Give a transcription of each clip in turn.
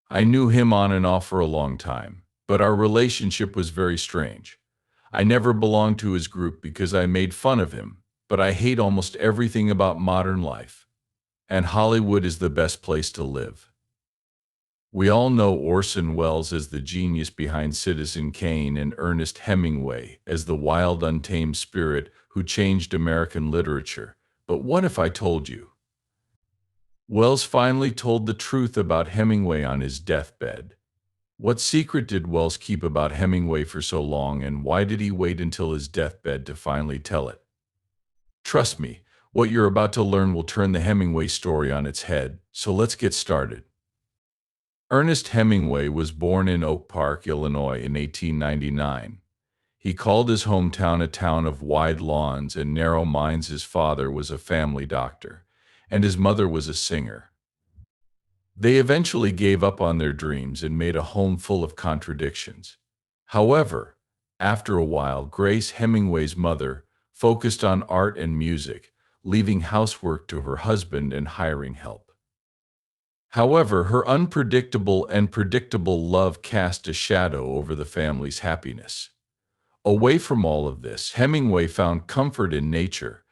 I knew him on and off for a long time, but our relationship was very strange. I never belonged to his group because I made fun of him, but I hate almost everything about modern life, and Hollywood is the best place to live. We all know Orson Welles as the genius behind Citizen Kane and Ernest Hemingway as the wild, untamed spirit who changed American literature. But what if I told you? Wells finally told the truth about Hemingway on his deathbed. What secret did Wells keep about Hemingway for so long, and why did he wait until his deathbed to finally tell it? Trust me, what you're about to learn will turn the Hemingway story on its head, so let's get started. Ernest Hemingway was born in Oak Park, Illinois in 1899. He called his hometown a town of wide lawns and narrow minds. His father was a family doctor, and his mother was a singer. They eventually gave up on their dreams and made a home full of contradictions. However, after a while, Grace, Hemingway's mother, focused on art and music, leaving housework to her husband and hiring help. However, her unpredictable and predictable love cast a shadow over the family's happiness. Away from all of this, Hemingway found comfort in nature,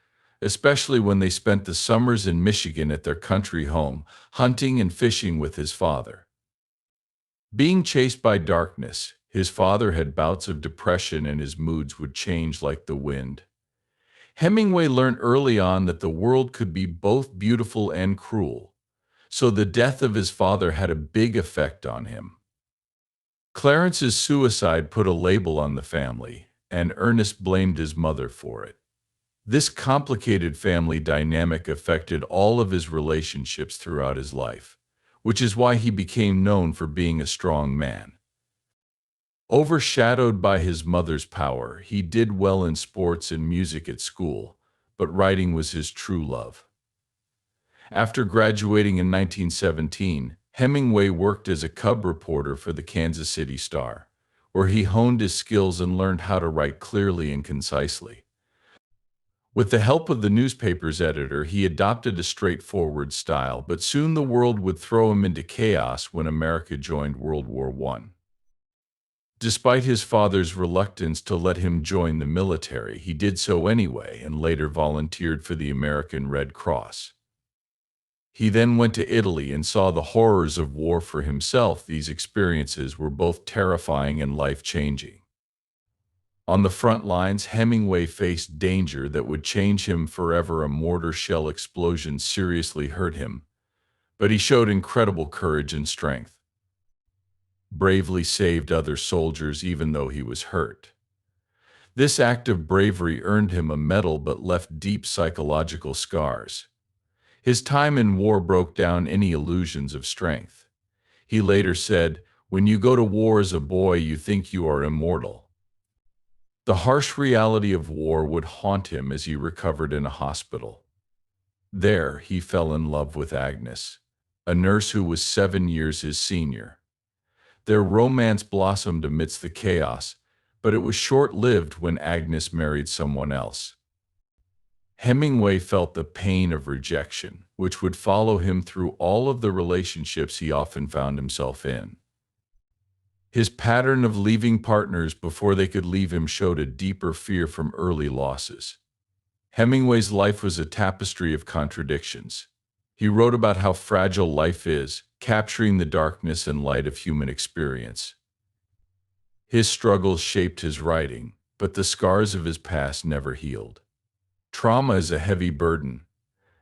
especially when they spent the summers in Michigan at their country home, hunting and fishing with his father. Being chased by darkness, his father had bouts of depression and his moods would change like the wind. Hemingway learned early on that the world could be both beautiful and cruel, so the death of his father had a big effect on him. Clarence's suicide put a label on the family, and Ernest blamed his mother for it. This complicated family dynamic affected all of his relationships throughout his life, which is why he became known for being a strong man. Overshadowed by his mother's power, he did well in sports and music at school, but writing was his true love. After graduating in 1917, Hemingway worked as a cub reporter for the Kansas City Star, where he honed his skills and learned how to write clearly and concisely. With the help of the newspaper's editor, he adopted a straightforward style, but soon the world would throw him into chaos when America joined World War I. Despite his father's reluctance to let him join the military, he did so anyway and later volunteered for the American Red Cross. He then went to Italy and saw the horrors of war for himself. These experiences were both terrifying and life-changing. On the front lines, Hemingway faced danger that would change him forever. A mortar shell explosion seriously hurt him, but he showed incredible courage and strength. Bravely saved other soldiers even though he was hurt. This act of bravery earned him a medal but left deep psychological scars. His time in war broke down any illusions of strength. He later said, "When you go to war as a boy, you think you are immortal." The harsh reality of war would haunt him as he recovered in a hospital. There, he fell in love with Agnes, a nurse who was 7 years his senior. Their romance blossomed amidst the chaos, but it was short-lived when Agnes married someone else. Hemingway felt the pain of rejection, which would follow him through all of the relationships he often found himself in. His pattern of leaving partners before they could leave him showed a deeper fear from early losses. Hemingway's life was a tapestry of contradictions. He wrote about how fragile life is, capturing the darkness and light of human experience. His struggles shaped his writing, but the scars of his past never healed. Trauma is a heavy burden,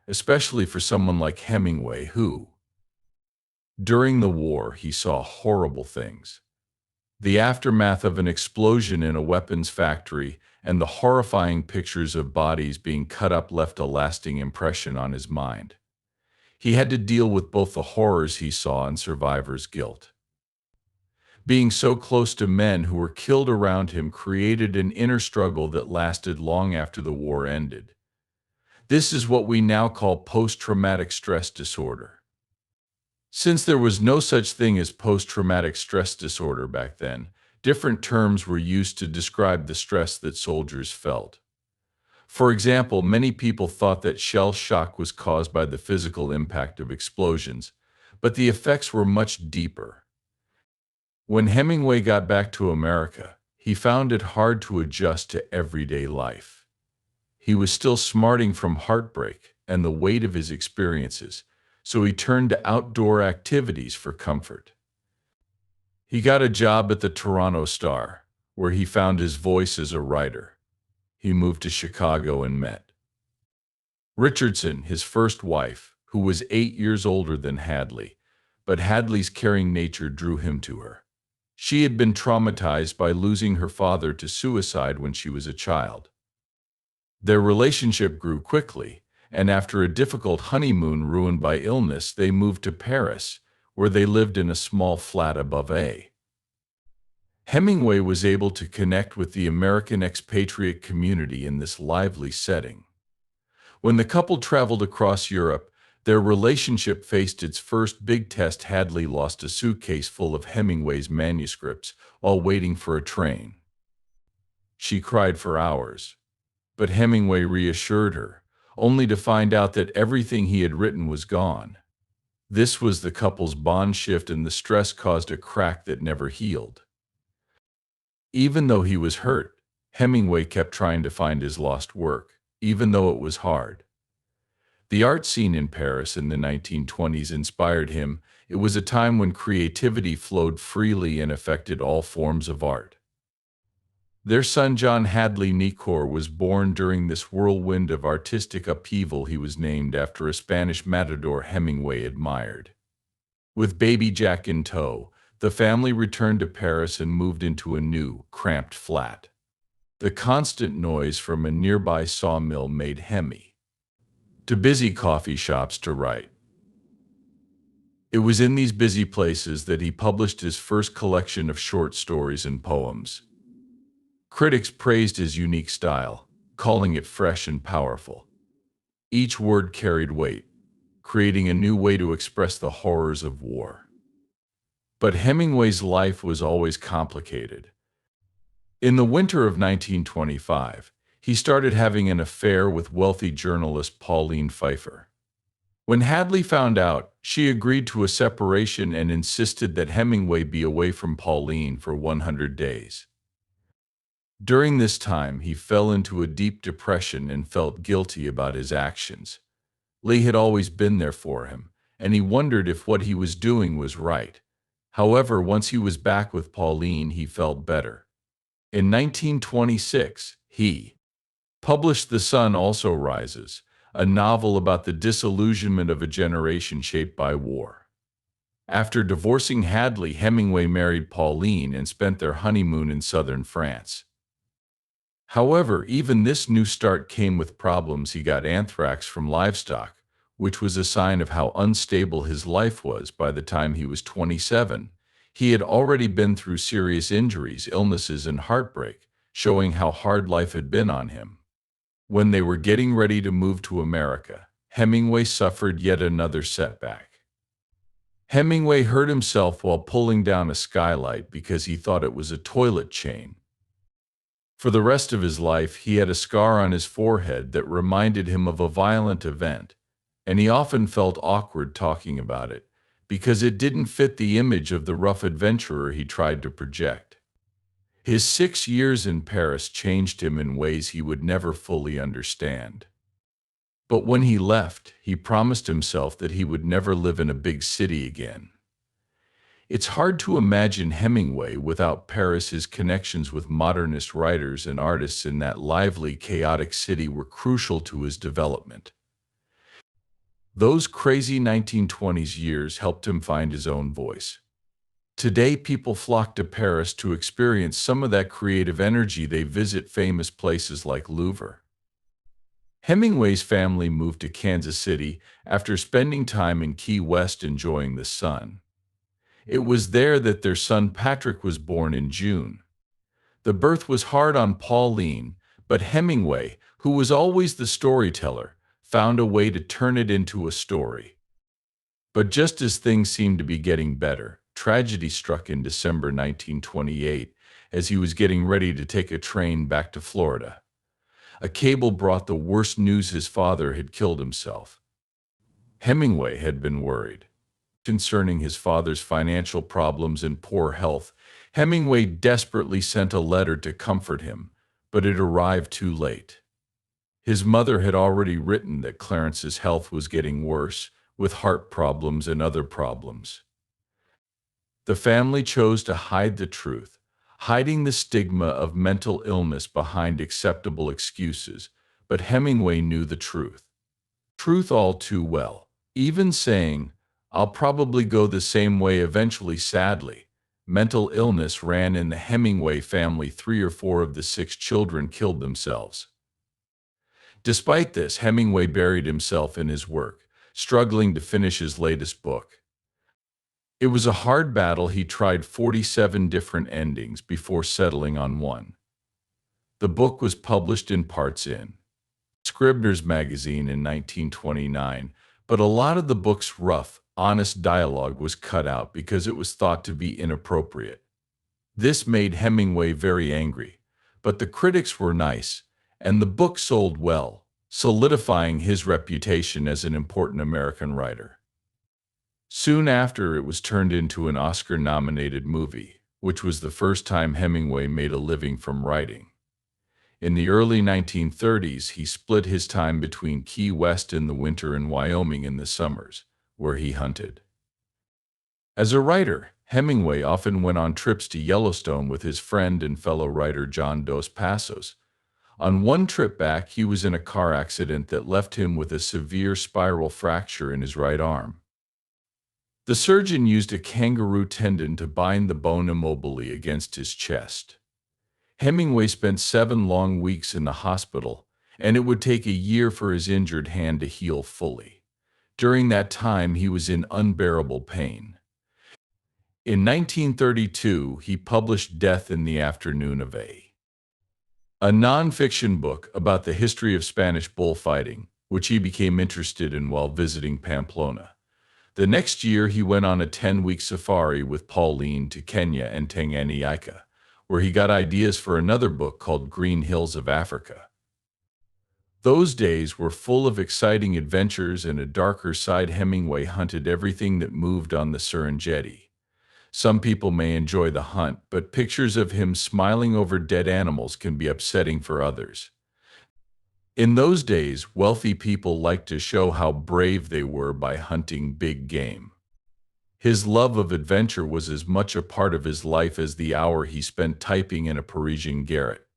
especially for someone like Hemingway who, during the war, he saw horrible things. The aftermath of an explosion in a weapons factory and the horrifying pictures of bodies being cut up left a lasting impression on his mind. He had to deal with both the horrors he saw and survivor's guilt. Being so close to men who were killed around him created an inner struggle that lasted long after the war ended. This is what we now call post-traumatic stress disorder. Since there was no such thing as post-traumatic stress disorder back then, different terms were used to describe the stress that soldiers felt. For example, many people thought that shell shock was caused by the physical impact of explosions, but the effects were much deeper. When Hemingway got back to America, he found it hard to adjust to everyday life. He was still smarting from heartbreak and the weight of his experiences, so he turned to outdoor activities for comfort. He got a job at the Toronto Star, where he found his voice as a writer. He moved to Chicago and met Richardson, his first wife, who was 8 years older than Hadley, but Hadley's caring nature drew him to her. She had been traumatized by losing her father to suicide when she was a child. Their relationship grew quickly, and after a difficult honeymoon ruined by illness, they moved to Paris, where they lived in a small flat above A. Hemingway was able to connect with the American expatriate community in this lively setting. When the couple traveled across Europe, their relationship faced its first big test. Hadley lost a suitcase full of Hemingway's manuscripts while waiting for a train. She cried for hours, but Hemingway reassured her, only to find out that everything he had written was gone. This was the couple's bond shift, and the stress caused a crack that never healed. Even though he was hurt, Hemingway kept trying to find his lost work, even though it was hard. The art scene in Paris in the 1920s inspired him. It was a time when creativity flowed freely and affected all forms of art. Their son John Hadley Nicor was born during this whirlwind of artistic upheaval. He was named after a Spanish matador Hemingway admired. With baby Jack in tow, the family returned to Paris and moved into a new, cramped flat. The constant noise from a nearby sawmill made Hemi too busy coffee shops to write. It was in these busy places that he published his first collection of short stories and poems. Critics praised his unique style, calling it fresh and powerful. Each word carried weight, creating a new way to express the horrors of war. But Hemingway's life was always complicated. In the winter of 1925, he started having an affair with wealthy journalist Pauline Pfeiffer. When Hadley found out, she agreed to a separation and insisted that Hemingway be away from Pauline for 100 days. During this time, he fell into a deep depression and felt guilty about his actions. Lee had always been there for him, and he wondered if what he was doing was right. However, once he was back with Pauline, he felt better. In 1926, he published The Sun Also Rises, a novel about the disillusionment of a generation shaped by war. After divorcing Hadley, Hemingway married Pauline and spent their honeymoon in southern France. However, even this new start came with problems. He got anthrax from livestock, which was a sign of how unstable his life was. By the time he was 27, he had already been through serious injuries, illnesses, and heartbreak, showing how hard life had been on him. When they were getting ready to move to America, Hemingway suffered yet another setback. Hemingway hurt himself while pulling down a skylight because he thought it was a toilet chain. For the rest of his life, he had a scar on his forehead that reminded him of a violent event, and he often felt awkward talking about it because it didn't fit the image of the rough adventurer he tried to project. His 6 years in Paris changed him in ways he would never fully understand. But when he left, he promised himself that he would never live in a big city again. It's hard to imagine Hemingway without Paris. His connections with modernist writers and artists in that lively, chaotic city were crucial to his development. Those crazy 1920s years helped him find his own voice. Today, people flock to Paris to experience some of that creative energy. They visit famous places like Louvre. Hemingway's family moved to Kansas City after spending time in Key West enjoying the sun. It was there that their son Patrick was born in June. The birth was hard on Pauline, but Hemingway, who was always the storyteller, found a way to turn it into a story. But just as things seemed to be getting better, tragedy struck in December 1928 as he was getting ready to take a train back to Florida. A cable brought the worst news: his father had killed himself. Hemingway had been worried. Concerning his father's financial problems and poor health, Hemingway desperately sent a letter to comfort him, but it arrived too late. His mother had already written that Clarence's health was getting worse, with heart problems and other problems. The family chose to hide the truth, hiding the stigma of mental illness behind acceptable excuses, but Hemingway knew the truth all too well, even saying, "I'll probably go the same way eventually." Sadly, mental illness ran in the Hemingway family. 3 or 4 of the 6 children killed themselves. Despite this, Hemingway buried himself in his work, struggling to finish his latest book. It was a hard battle. He tried 47 different endings before settling on one. The book was published in parts in Scribner's magazine in 1929, but a lot of the book's rough, honest dialogue was cut out because it was thought to be inappropriate. This made Hemingway very angry, but the critics were nice, and the book sold well, solidifying his reputation as an important American writer. Soon after, it was turned into an Oscar-nominated movie, which was the first time Hemingway made a living from writing. In the early 1930s, he split his time between Key West in the winter and Wyoming in the summers, where he hunted. As a writer, Hemingway often went on trips to Yellowstone with his friend and fellow writer John Dos Passos. On one trip back, he was in a car accident that left him with a severe spiral fracture in his right arm. The surgeon used a kangaroo tendon to bind the bone immobilely against his chest. Hemingway spent 7 long weeks in the hospital, and it would take a year for his injured hand to heal fully. During that time, he was in unbearable pain. In 1932, he published Death in the Afternoon of a nonfiction book about the history of Spanish bullfighting, which he became interested in while visiting Pamplona. The next year, he went on a 10-week safari with Pauline to Kenya and Tanganyika, where he got ideas for another book called Green Hills of Africa. Those days were full of exciting adventures and a darker side. Hemingway hunted everything that moved on the Serengeti. Some people may enjoy the hunt, but pictures of him smiling over dead animals can be upsetting for others. In those days, wealthy people liked to show how brave they were by hunting big game. His love of adventure was as much a part of his life as the hour he spent typing in a Parisian garret.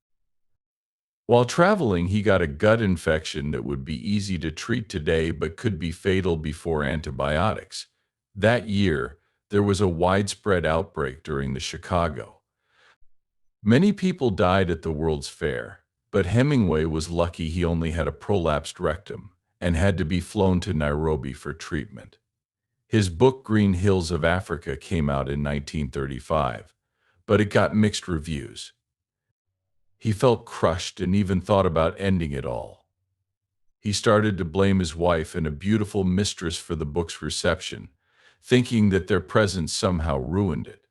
While traveling, he got a gut infection that would be easy to treat today but could be fatal before antibiotics. That year, there was a widespread outbreak during the Chicago. Many people died at the World's Fair, but Hemingway was lucky he only had a prolapsed rectum and had to be flown to Nairobi for treatment. His book Green Hills of Africa came out in 1935, but it got mixed reviews. He felt crushed and even thought about ending it all. He started to blame his wife and a beautiful mistress for the book's reception, thinking that their presence somehow ruined it.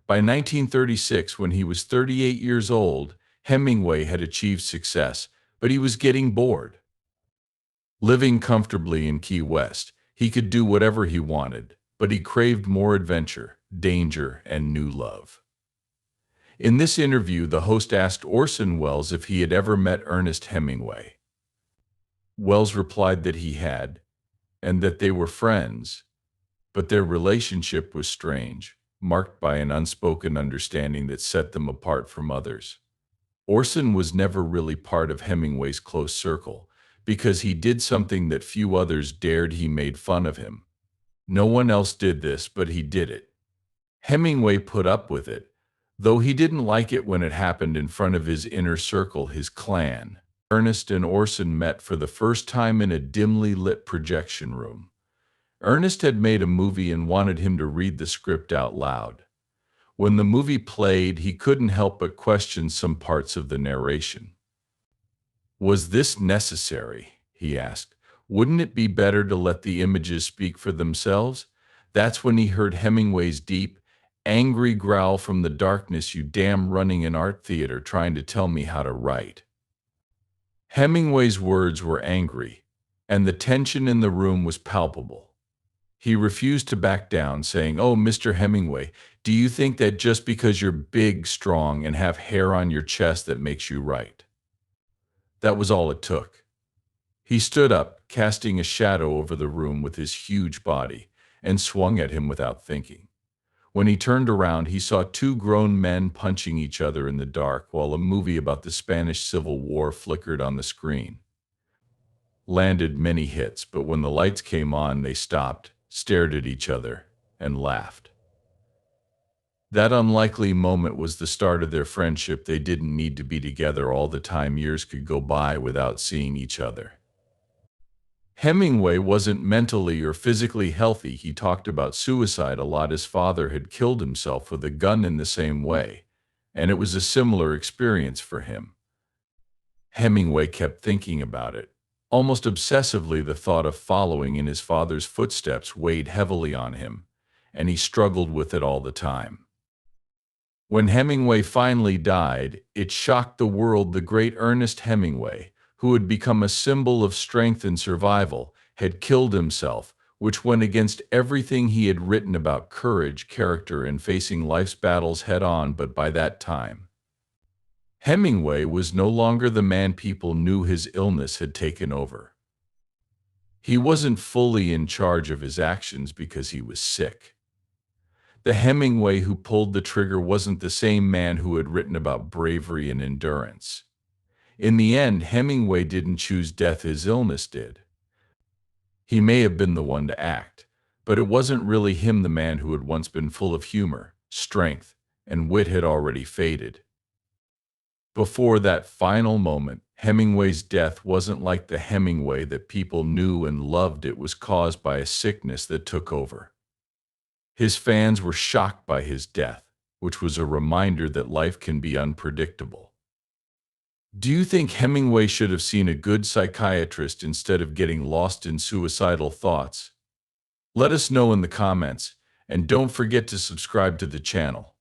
By 1936, when he was 38 years old, Hemingway had achieved success, but he was getting bored. Living comfortably in Key West, he could do whatever he wanted, but he craved more adventure, danger, and new love. In this interview, the host asked Orson Welles if he had ever met Ernest Hemingway. Welles replied that he had, and that they were friends, but their relationship was strange, marked by an unspoken understanding that set them apart from others. Orson was never really part of Hemingway's close circle, because he did something that few others dared. He made fun of him. No one else did this, but he did it. Hemingway put up with it, though he didn't like it when it happened in front of his inner circle, his clan. Ernest and Orson met for the first time in a dimly lit projection room. Ernest had made a movie and wanted him to read the script out loud. When the movie played, he couldn't help but question some parts of the narration. "Was this necessary?" he asked. "Wouldn't it be better to let the images speak for themselves?" That's when he heard Hemingway's deep, angry growl from the darkness. "You damn running an art theater trying to tell me how to write." Hemingway's words were angry, and the tension in the room was palpable. He refused to back down, saying, "Oh, Mr. Hemingway, do you think that just because you're big, strong, and have hair on your chest that makes you right?" That was all it took. He stood up, casting a shadow over the room with his huge body, and swung at him without thinking. When he turned around, he saw two grown men punching each other in the dark while a movie about the Spanish Civil War flickered on the screen. Landed many hits, but when the lights came on, they stopped, stared at each other, and laughed. That unlikely moment was the start of their friendship. They didn't need to be together all the time. Years could go by without seeing each other. Hemingway wasn't mentally or physically healthy. He talked about suicide a lot. His father had killed himself with a gun in the same way, and it was a similar experience for him. Hemingway kept thinking about it. Almost obsessively, the thought of following in his father's footsteps weighed heavily on him, and he struggled with it all the time. When Hemingway finally died, it shocked the world. The great Ernest Hemingway, who had become a symbol of strength and survival, had killed himself, which went against everything he had written about courage, character, and facing life's battles head-on. But by that time, Hemingway was no longer the man. People knew his illness had taken over. He wasn't fully in charge of his actions because he was sick. The Hemingway who pulled the trigger wasn't the same man who had written about bravery and endurance. In the end, Hemingway didn't choose death, his illness did. He may have been the one to act, but it wasn't really him. The man who had once been full of humor, strength, and wit had already faded. Before that final moment, Hemingway's death wasn't like the Hemingway that people knew and loved. It was caused by a sickness that took over. His fans were shocked by his death, which was a reminder that life can be unpredictable. Do you think Hemingway should have seen a good psychiatrist instead of getting lost in suicidal thoughts? Let us know in the comments, and don't forget to subscribe to the channel.